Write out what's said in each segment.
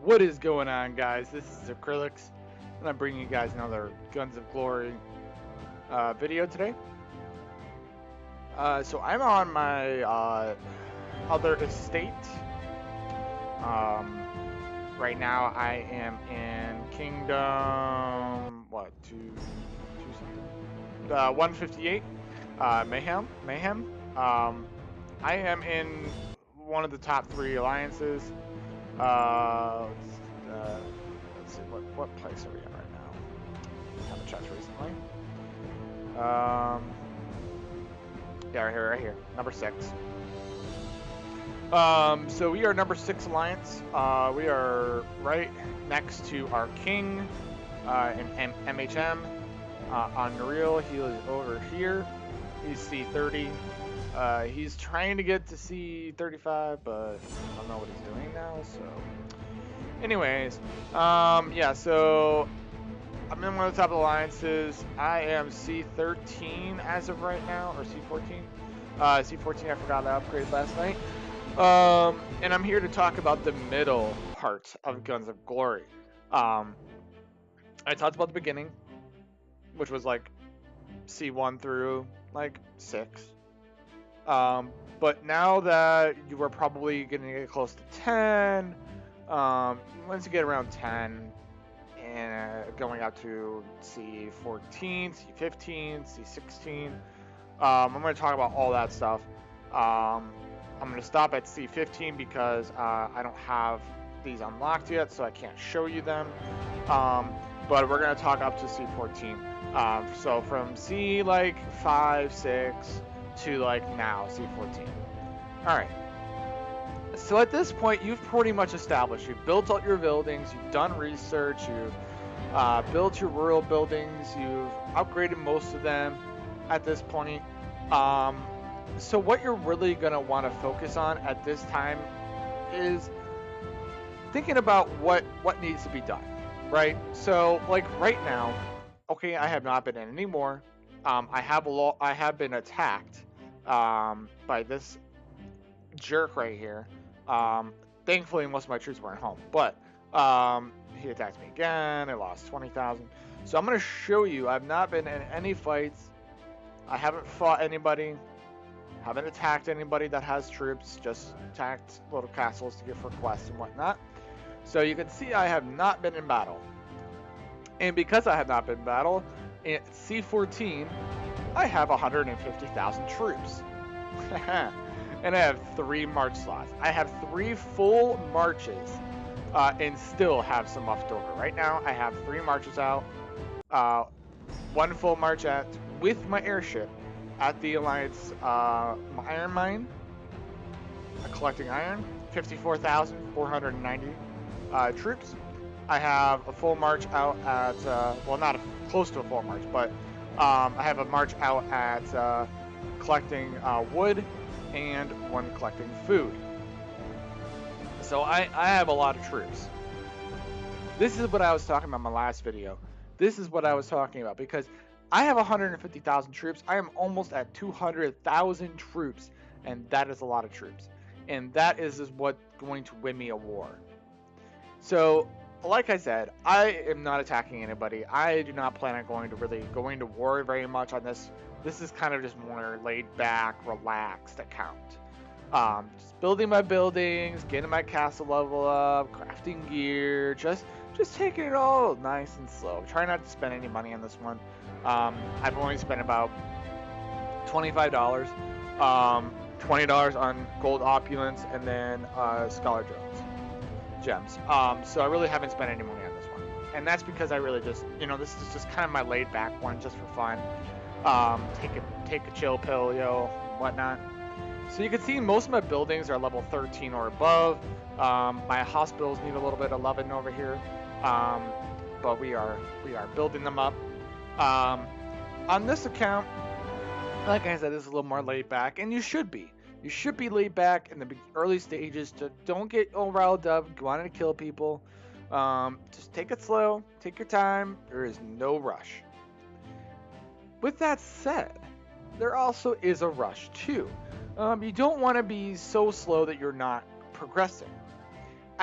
What is going on, guys? This is Acrillix, and I'm bringing you guys another Guns of Glory video today. So I'm on my other estate. Right now I am in Kingdom, what, two something? 158, Mayhem. I am in one of the top 3 alliances. Let's see, what place are we in right now? Haven't checked recently. Yeah, right here, number 6. So we are number 6 alliance. We are right next to our king in MHM. Unreal, he is over here. He's C30. He's trying to get to C35, but I don't know what he's doing now, so... Anyways, yeah, so I'm in one of the top alliances. I am C13 as of right now, or C14. C14, I forgot I upgraded last night. And I'm here to talk about the middle part of Guns of Glory. I talked about the beginning, which was like C1 through like 6. But now that you are probably going to get close to 10, once you get around 10 and going out to C14, C15, C16, I'm going to talk about all that stuff. I'm going to stop at C15 because I don't have these unlocked yet, so I can't show you them. But we're going to talk up to C14. So from C like 5, 6 to like now C14. All right. So at this point, you've pretty much established. You've built all your buildings. You've done research. You've built your rural buildings. You've upgraded most of them at this point. So what you're really going to want to focus on at this time is thinking about what needs to be done, right? So like right now, okay, I have not been in anymore. I have been attacked by this jerk right here. Thankfully, most of my troops weren't home, but he attacked me again. I lost 20,000. So I'm going to show you. I've not been in any fights. I haven't fought anybody. Haven't attacked anybody that has troops. Just attacked little castles to get for quests and whatnot. So you can see I have not been in battle. And because I have not been in battle, in C14, I have 150,000 troops. And I have 3 march slots. I have 3 full marches and still have some left over. Right now, I have 3 marches out. 1 full march with my airship at the Alliance iron mine, collecting iron. 54,490 troops. I have a full march out at, well, not close to a full march, but I have a march out at collecting wood and 1 collecting food. So I have a lot of troops. This is what I was talking about in my last video. This is what I was talking about because I have 150,000 troops. I am almost at 200,000 troops, and that is a lot of troops. And that is what's going to win me a war. So, like I said, I am not attacking anybody. I do not plan on going to war very much on this. This is kind of just more laid back, relaxed account. Just building my buildings, getting my castle level up, crafting gear, just taking it all nice and slow. Try not to spend any money on this one. I've only spent about $25, $20 on gold opulence, and then scholar gems. So I really haven't spent any money on this one, and that's because I really just, this is just kind of my laid back one, just for fun. Take a chill pill, whatnot. So you can see most of my buildings are level 13 or above. My hospitals need a little bit of loving over here, but we are building them up. On this account, like I said, this is a little more laid back, and you should be. You should be laid back in the early stages. Don't get all riled up, wanting to kill people. Just take it slow, take your time. There is no rush. With that said, there also is a rush too. You don't want to be so slow that you're not progressing.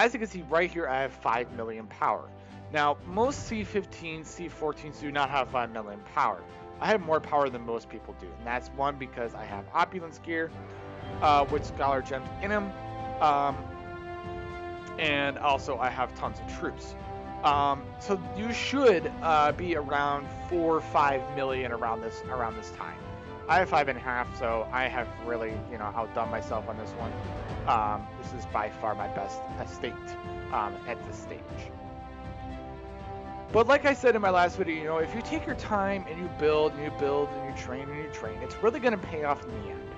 as you can see right here, I have 5 million power. Now, most C15, C14s do not have 5 million power. I have more power than most people do, and that's one because I have opulence gear with scholar gems in them, and also I have tons of troops. So you should be around 4 or 5 million around this time. I have 5.5, so I have really outdone myself on this one. This is by far my best estate at this stage. But like I said in my last video, if you take your time and you build and you build and you train and you train, it's really going to pay off in the end.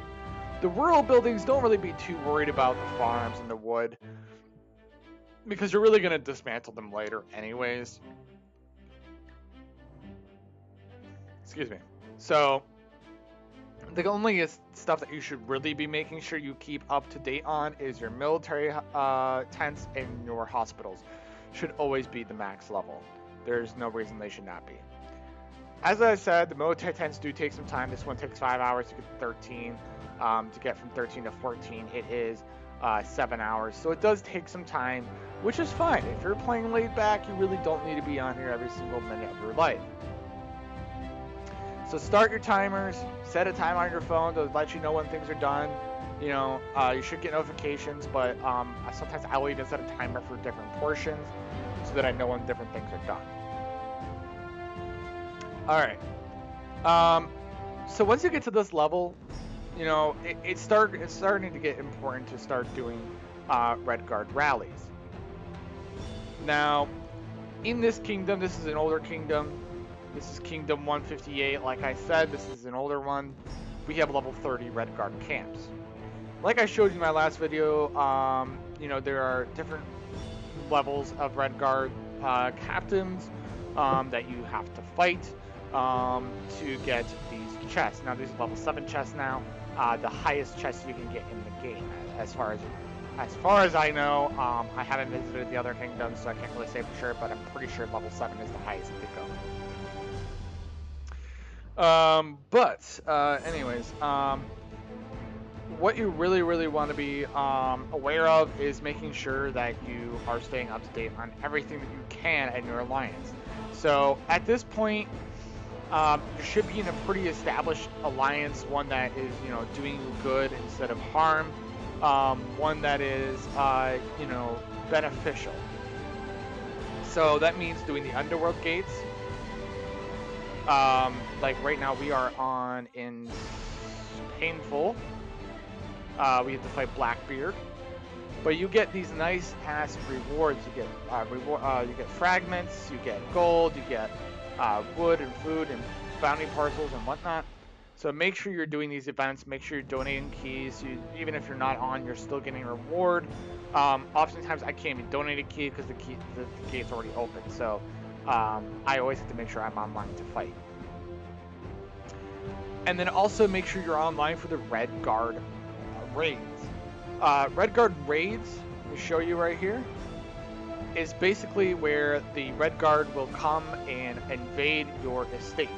The rural buildings, don't really be too worried about the farms and the wood, because you're really going to dismantle them later anyways. Excuse me. So the only stuff that you should really be making sure you keep up to date on is your military tents and your hospitals. Should always be the max level. There's no reason they should not be. As I said, the military tents do take some time. This one takes 5 hours to get to 13. To get from 13 to 14, it is 7 hours. So it does take some time, which is fine. If you're playing laid back, you really don't need to be on here every single minute of your life. So start your timers, set a time on your phone to let you know when things are done. You should get notifications, but sometimes I will even set a timer for different portions so that I know when different things are done. Alright. So once you get to this level, it's starting to get important to start doing Red Guard rallies. Now, in this kingdom, this is an older kingdom. This is Kingdom 158. Like I said, this is an older one. We have level 30 Red Guard camps. Like I showed you in my last video, there are different levels of Red Guard captains that you have to fight to get these chests. Now, these are level 7 chests now. The highest chest you can get in the game, as far as I know. I haven't visited the other kingdoms, so I can't really say for sure, but I'm pretty sure level 7 is the highest to go. Anyways, what you really want to be aware of is making sure that you are staying up to date on everything that you can in your alliance. So at this point, you should be in a pretty established alliance, one that is, doing you good instead of harm, one that is, beneficial. So that means doing the underworld gates. Like right now we are on in Painful. We have to fight Blackbeard, but you get these nice ass rewards. You get you get fragments, you get gold, you get wood and food and bounty parcels and whatnot. So make sure you're doing these events. Make sure you're donating keys. Even if you're not on, you're still getting a reward. Oftentimes I can't even donate a key because the gate's already open. So I always have to make sure I'm online to fight. And then also make sure you're online for the Red Guard raids. Red Guard raids, let me show you right here, is basically where the Red Guard will come and invade your estate.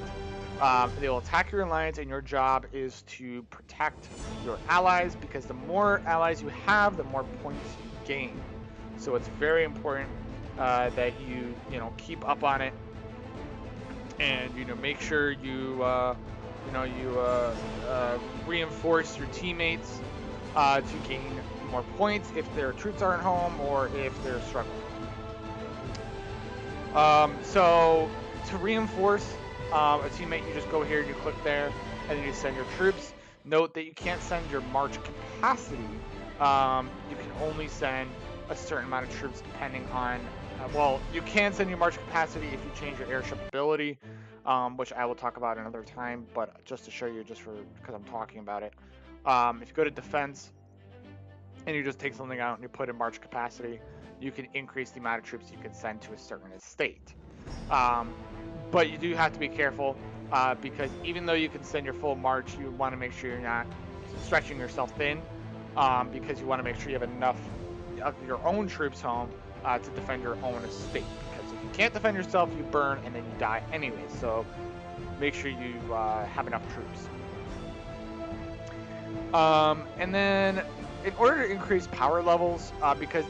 They will attack your alliance, and your job is to protect your allies, because the more allies you have, the more points you gain. So it's very important that you keep up on it, and make sure you reinforce your teammates to gain more points if their troops aren't home or if they're struggling. So to reinforce a teammate, you just go here and you click there, and then you send your troops. Note that you can't send your march capacity. You can only send a certain amount of troops depending on, well, you can send your march capacity if you change your airship ability, which I will talk about another time, but just to show you, because I'm talking about it. If you go to defense and you just take something out and you put in march capacity, you can increase the amount of troops you can send to a certain estate. But you do have to be careful, because even though you can send your full march, you want to make sure you're not stretching yourself thin, because you want to make sure you have enough of your own troops home to defend your own estate. Because if you can't defend yourself, you burn and then you die anyway. So make sure you have enough troops. And then in order to increase power levels, because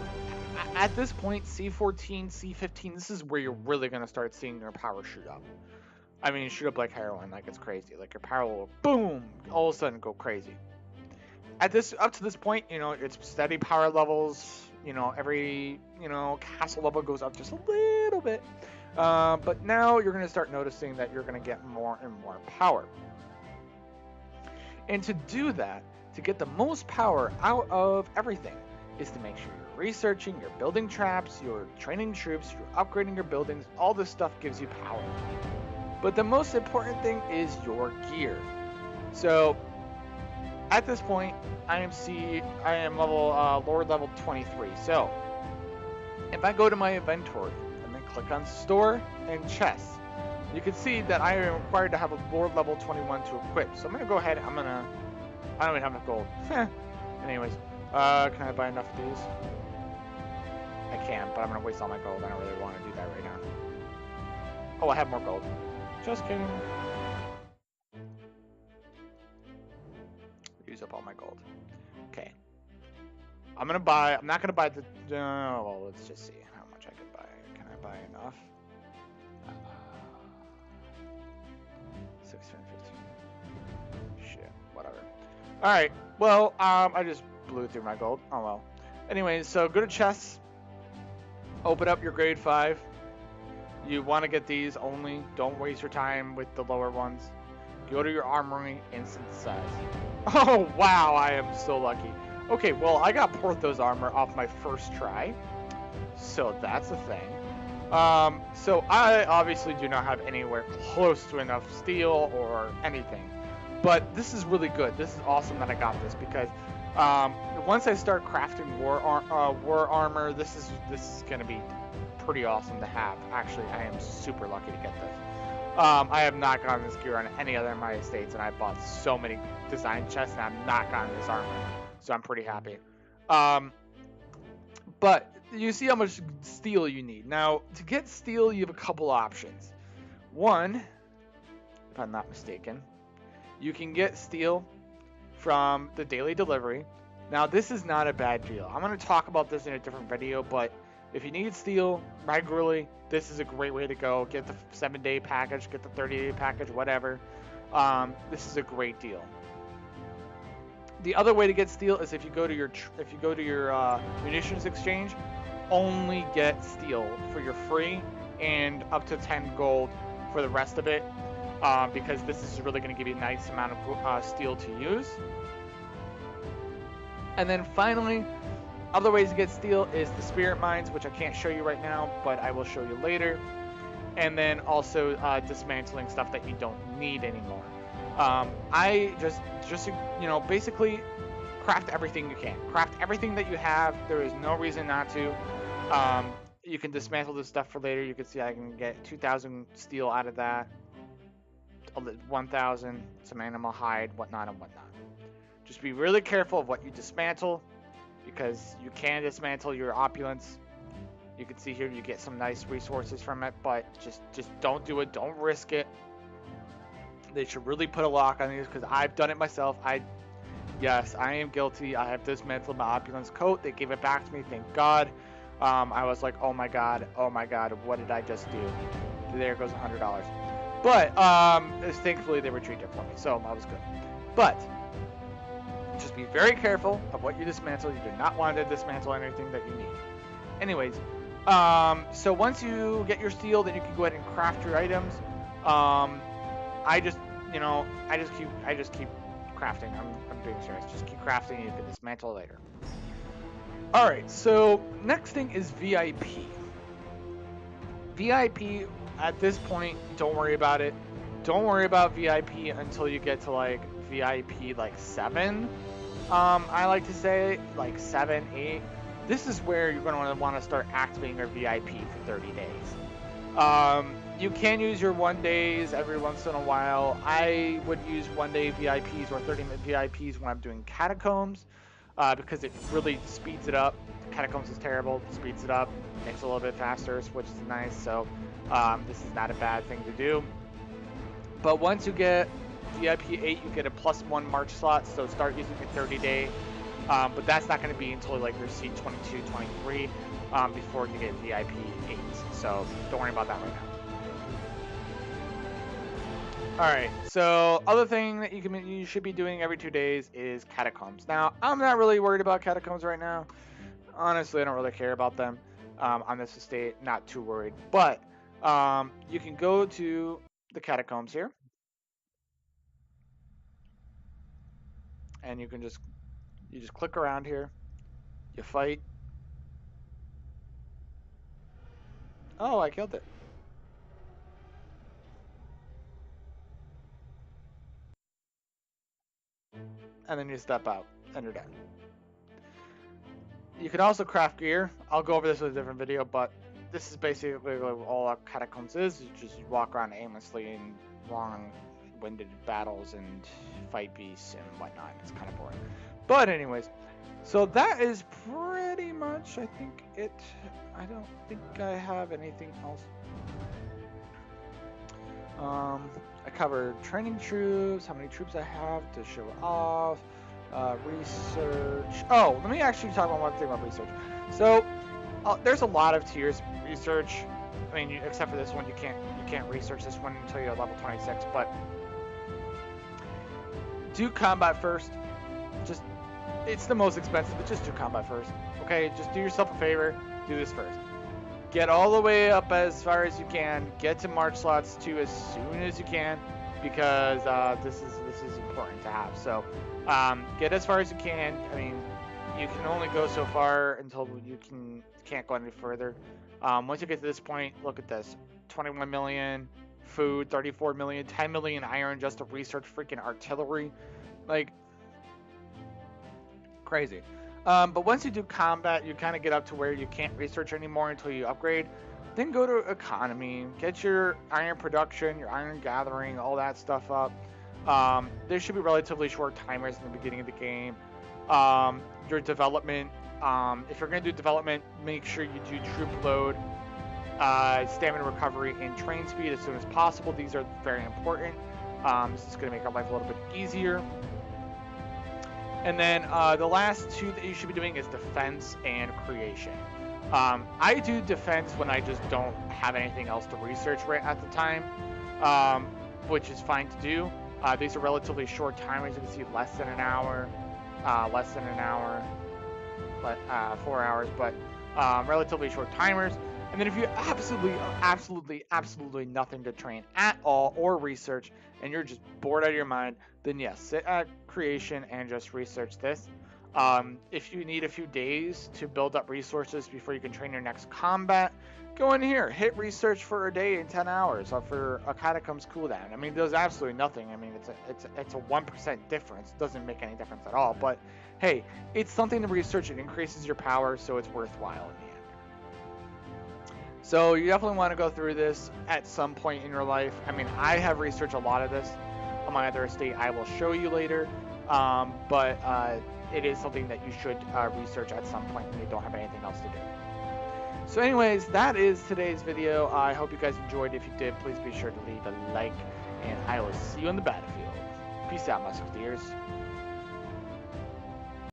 at this point, C14, C15, this is where you're really going to start seeing your power shoot up. I mean, shoot up like heroin, like it's crazy. Like your power will, boom, all of a sudden go crazy. Up to this point, you know, it's steady power levels. You know, every, you know, castle level goes up just a little bit. But now you're going to start noticing that you're going to get more and more power. And to do that, to get the most power out of everything, is to make sure you're researching, you're building traps, you're training troops, you're upgrading your buildings. All this stuff gives you power. But the most important thing is your gear. So at this point, I am Lord level 23. So if I go to my inventory and then click on store and chest, you can see that I am required to have a Lord level 21 to equip. So I'm gonna go ahead. I don't even have enough gold. Anyways, can I buy enough of these? I can, but I'm gonna waste all my gold. I don't really want to do that right now. Oh, I have more gold. Just kidding. Use up all my gold. Okay. I'm not gonna buy the, well, let's just see how much I can buy. Can I buy enough? 6, 10, 15. Shit, whatever. Alright, well, I just blew through my gold. Oh well. Anyways, so go to chests. Open up your grade 5. You want to get these only. Don't waste your time with the lower ones. Go to your armory and synthesize. Oh, wow, I am so lucky. Okay, well, I got Porthos armor off my first try. So that's a thing. So I obviously do not have anywhere close to enough steel or anything. But this is really good. This is awesome that I got this because once I start crafting war armor, this is going to be pretty awesome to have. Actually, I am super lucky to get this. I have not gotten this gear on any other of my estates, and I bought so many design chests, and I've not gotten this armor, so I'm pretty happy. But you see how much steel you need. Now, to get steel, you have a couple options. One, if I'm not mistaken, you can get steel from the daily delivery. Now, this is not a bad deal. I'm going to talk about this in a different video, but if you need steel regularly, this is a great way to go. Get the 7-day package, get the 30-day package, whatever. This is a great deal. The other way to get steel is if you go to your munitions exchange, only get steel for your free and up to 10 gold for the rest of it, because this is really going to give you a nice amount of steel to use. And then finally, other ways to get steel is the spirit mines, which I can't show you right now, but I will show you later. And then also dismantling stuff that you don't need anymore. I just you know, basically craft everything you can. Craft everything that you have. There is no reason not to. You can dismantle this stuff for later. You can see I can get 2,000 steel out of that. 1,000, some animal hide, whatnot and whatnot. Just be really careful of what you dismantle, because you can dismantle your opulence. You can see here you get some nice resources from it, but just don't do it. Don't risk it. They should really put a lock on these, because I've done it myself. Yes, I am guilty. I have dismantled my opulence coat. They gave it back to me, thank God. I was like, oh my God, what did I just do? There goes $100. But thankfully they retrieved it for me, so I was good. But just be very careful of what you dismantle. You do not want to dismantle anything that you need. Anyways, so once you get your steel, then you can go ahead and craft your items. I just keep crafting. I'm being serious. Just keep crafting. You can dismantle later. All right. So next thing is VIP. VIP at this point, don't worry about it. Don't worry about VIP until you get to like VIP like 7. I like to say like 7, 8. This is where you're going to want to start activating your VIP for 30 days. You can use your 1 days every once in a while. I would use 1 day VIPs or 30-minute VIPs when I'm doing catacombs, because it really speeds it up. Catacombs is terrible. It speeds it up, makes it a little bit faster, which is nice. So this is not a bad thing to do. But once you get VIP 8, you get a +1 March slot. So start using your 30-day but that's not going to be until like your C22, 23 before you get VIP 8. So don't worry about that right now. All right. So other thing that you should be doing every 2 days is catacombs. Now I'm not really worried about catacombs right now. Honestly, I don't really care about them on this estate. Not too worried. But you can go to the catacombs here, and you just click around here. You fight. Oh, I killed it. And then you step out, and you're done. You can also craft gear. I'll go over this in a different video, but this is basically what all catacombs is. You just walk around aimlessly in long-winded battles and fight beasts and whatnot. It's kind of boring. But anyways, so that is pretty much, I think, it. I don't think I have anything else. I covered training troops, how many troops I have to show off. Research. Oh, let me actually talk about one thing about research. So there's a lot of tiers research. I mean, except for this one, you can't research this one until you're level 26. But do combat first. Just it's the most expensive, but just do combat first. Okay, just do yourself a favor. Do this first. Get all the way up as far as you can. Get to March slots 2 as soon as you can, because this is important to have. So. Get as far as you can. I mean, you can only go so far until you can't go any further. Once you get to this point, look at this: 21 million food, 34 million, 10 million iron just to research freaking artillery, like crazy. But once you do combat, you kind of get up to where you can't research anymore until you upgrade. Then go to economy, get your iron production, your iron gathering, all that stuff up. There should be relatively short timers in the beginning of the game. Your development, if you're going to do development, make sure you do troop load, stamina recovery, and train speed as soon as possible. These are very important. This is going to make our life a little bit easier. And then the last two that you should be doing is defense and creation. I do defense when I just don't have anything else to research right at the time, which is fine to do. These are relatively short timers. You can see less than an hour, 4 hours, but relatively short timers. And then if you absolutely nothing to train at all or research, and you're just bored out of your mind, then yes, sit at creation and just research this. If you need a few days to build up resources before you can train your next combat, go in here, hit research for a day in 10 hours or for a catacombs cooldown. I mean, there's absolutely nothing. I mean, it's a 1% difference. It doesn't make any difference at all. But hey, it's something to research. It increases your power, so it's worthwhile in the end. So you definitely want to go through this at some point in your life. I mean, I have researched a lot of this on my other estate. I will show you later. But it is something that you should research at some point when you don't have anything else to do. So anyways, that is today's video. I hope you guys enjoyed. If you did, please be sure to leave a like, and I will see you on the battlefield. Peace out, Musketeers.